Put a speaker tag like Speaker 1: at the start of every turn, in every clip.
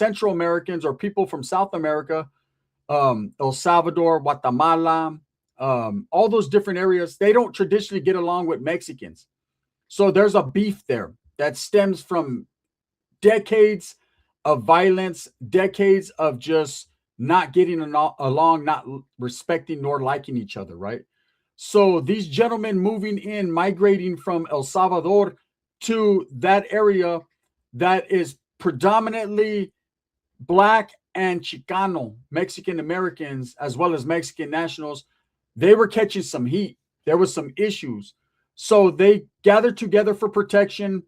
Speaker 1: Central Americans or people from South America, El Salvador, Guatemala, all those different areas, they don't traditionally get along with Mexicans. So there's a beef there that stems from decades of violence, decades of just not getting along, not respecting nor liking each other, right? So these gentlemen moving in, migrating from El Salvador to that area that is predominantly Black and Chicano, Mexican Americans, as well as Mexican nationals, they were catching some heat. There was some issues. So they gathered together for protection.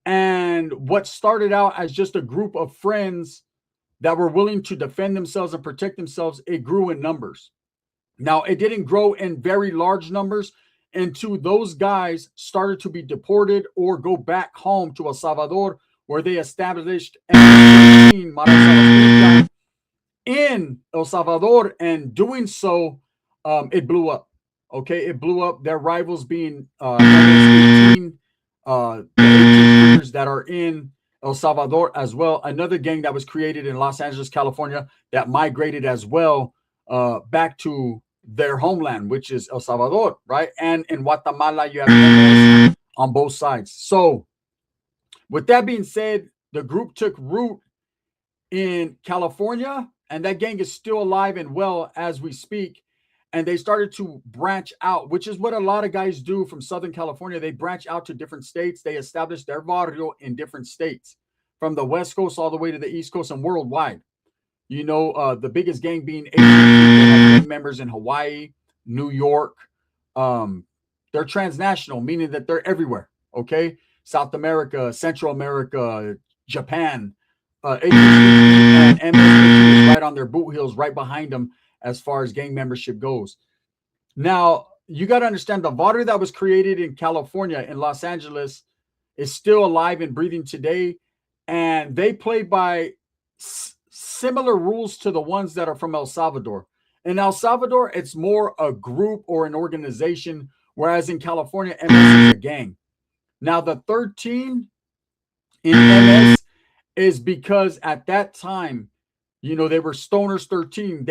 Speaker 1: And what started out as just a group of friends that were willing to defend themselves and protect themselves, it grew in numbers. Now, it didn't grow in very large numbers until those guys started to be deported or go back home to El Salvador, where they established in El Salvador, and doing so, it blew up. Okay, it blew up. Their rivals being MS-18, that are in El Salvador as well. Another gang that was created in Los Angeles, California, that migrated as well back to their homeland, which is El Salvador, right? And in Guatemala, you have MS on both sides. So with that being said, the group took root in California, and that gang is still alive and well as we speak. And they started to branch out, which is what a lot of guys do from Southern California. They branch out to different states. They establish their barrio in different states, from the West Coast all the way to the East Coast and worldwide. You know, the biggest gang being gang members in Hawaii, New York. They're transnational, meaning that they're everywhere. Okay, South America, Central America, Japan. And MS right on their boot heels, right behind them, as far as gang membership goes. Now, you got to understand, the water that was created in California, in Los Angeles, is still alive and breathing today. And they play by similar rules to the ones that are from El Salvador. In El Salvador, it's more a group or an organization, whereas in California, MS is a gang. Now, the 13 in MS is because at that time, you know, they were Stoners 13.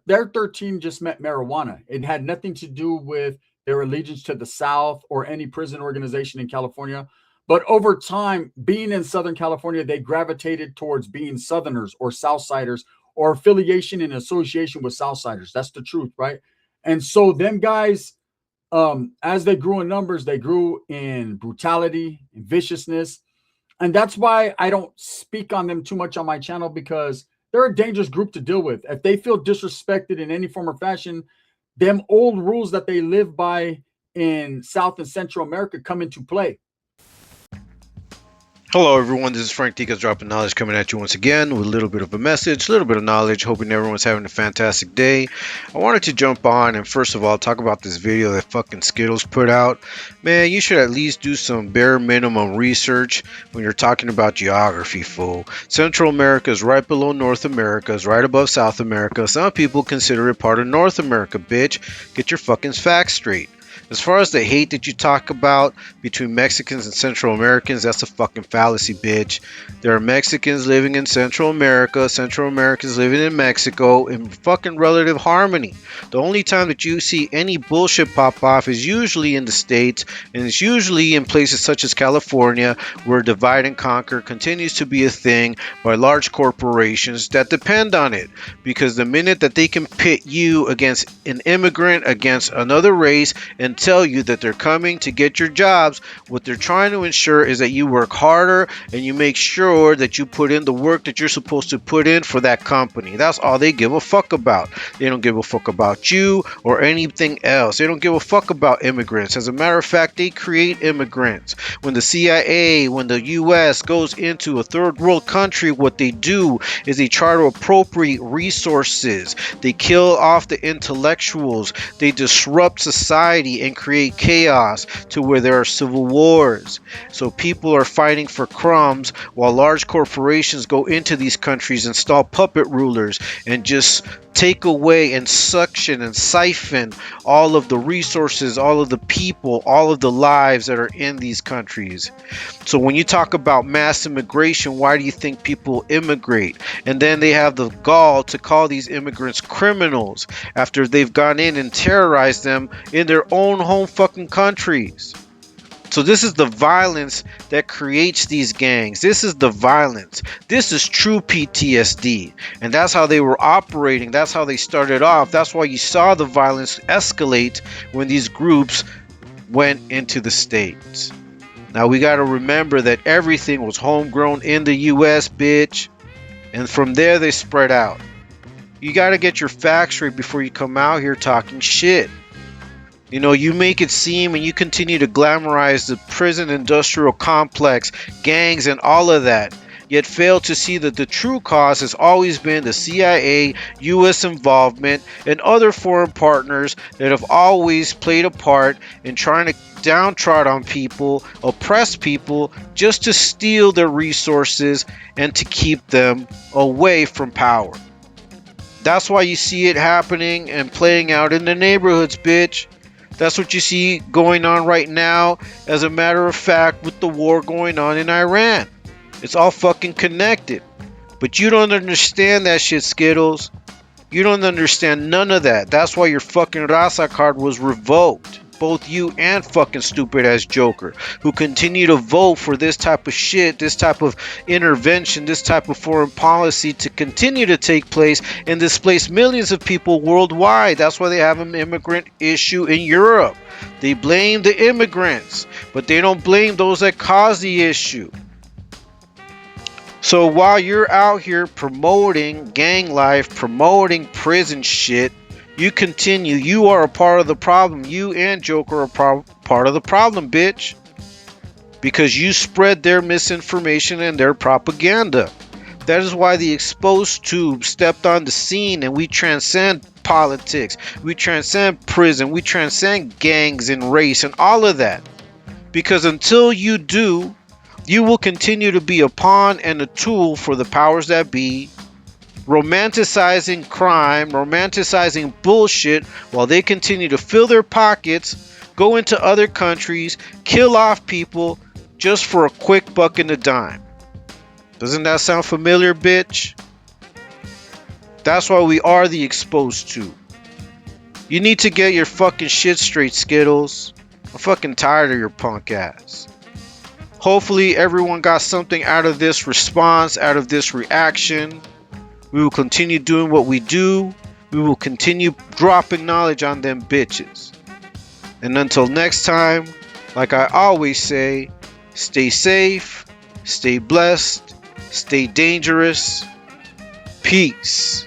Speaker 1: Their 13 just meant marijuana. It had nothing to do with their allegiance to the South or any prison organization in California. But over time, being in Southern California, they gravitated towards being Southerners or Southsiders, or affiliation and association with Southsiders. That's the truth, right? And so them guys, as they grew in numbers, they grew in brutality and viciousness. And that's why I don't speak on them too much on my channel, because they're a dangerous group to deal with. If they feel disrespected in any form or fashion, them old rules that they live by in South and Central America come into play.
Speaker 2: Hello everyone, this is Frank Tica's Dropping Knowledge, coming at you once again with a little bit of a message, a little bit of knowledge, hoping everyone's having a fantastic day. I wanted to jump on and first of all talk about this video that fucking Skittles put out. Man, you should at least do some bare minimum research when you're talking about geography, fool. Central America is right below North America, is right above South America. Some people consider it part of North America, bitch. Get your fucking facts straight. As far as the hate that you talk about between Mexicans and Central Americans, that's a fucking fallacy, bitch. There are Mexicans living in Central America, Central Americans living in Mexico, in fucking relative harmony. The only time that you see any bullshit pop off is usually in the States, and it's usually in places such as California, where divide and conquer continues to be a thing by large corporations that depend on it. Because the minute that they can pit you against an immigrant, against another race, and tell you that they're coming to get your jobs, what they're trying to ensure is that you work harder and you make sure that you put in the work that you're supposed to put in for that company. That's all they give a fuck about. They don't give a fuck about you or anything else. They don't give a fuck about immigrants. As a matter of fact, they create immigrants. When the CIA, when the US goes into a third world country, what they do is they try to appropriate resources. They kill off the intellectuals. They disrupt society and create chaos to where there are civil wars. So people are fighting for crumbs while large corporations go into these countries, install puppet rulers, and just take away and suction and siphon all of the resources, all of the people, all of the lives that are in these countries. So when you talk about mass immigration, why do you think people immigrate? And then they have the gall to call these immigrants criminals after they've gone in and terrorized them in their own home fucking countries. So this is the violence that creates these gangs. This is the violence. This is true PTSD. And that's how they were operating. That's how they started off. That's why you saw the violence escalate when these groups went into the States. Now we got to remember that everything was homegrown in the US, bitch. And from there they spread out. You got to get your facts straight before you come out here talking shit. You know, you make it seem and you continue to glamorize the prison industrial complex, gangs, and all of that, yet fail to see that the true cause has always been the CIA, US involvement, and other foreign partners that have always played a part in trying to downtrod on people, oppress people, just to steal their resources and to keep them away from power. That's why you see it happening and playing out in the neighborhoods, bitch. That's what you see going on right now, as a matter of fact, with the war going on in Iran. It's all fucking connected. But you don't understand that shit, Skittles. You don't understand none of that. That's why your fucking Raza card was revoked. Both you and fucking stupid ass Joker, who continue to vote for this type of shit, this type of intervention, this type of foreign policy to continue to take place and displace millions of people worldwide. That's why they have an immigrant issue in Europe. They blame the immigrants, but they don't blame those that cause the issue. So while you're out here promoting gang life, promoting prison shit, you continue. You are a part of the problem. You and Joker are part of the problem, bitch. Because you spread their misinformation and their propaganda. That is why the exposed tube stepped on the scene, and we transcend politics. We transcend prison. We transcend gangs and race and all of that. Because until you do, you will continue to be a pawn and a tool for the powers that be, romanticizing crime, romanticizing bullshit, while they continue to fill their pockets, go into other countries, kill off people just for a quick buck and a dime. Doesn't that sound familiar, bitch? That's why we are the exposed to. You need to get your fucking shit straight, Skittles. I'm fucking tired of your punk ass. Hopefully everyone got something out of this response, out of this reaction. We will continue doing what we do. We will continue dropping knowledge on them bitches. And until next time, like I always say, stay safe, stay blessed, stay dangerous. Peace.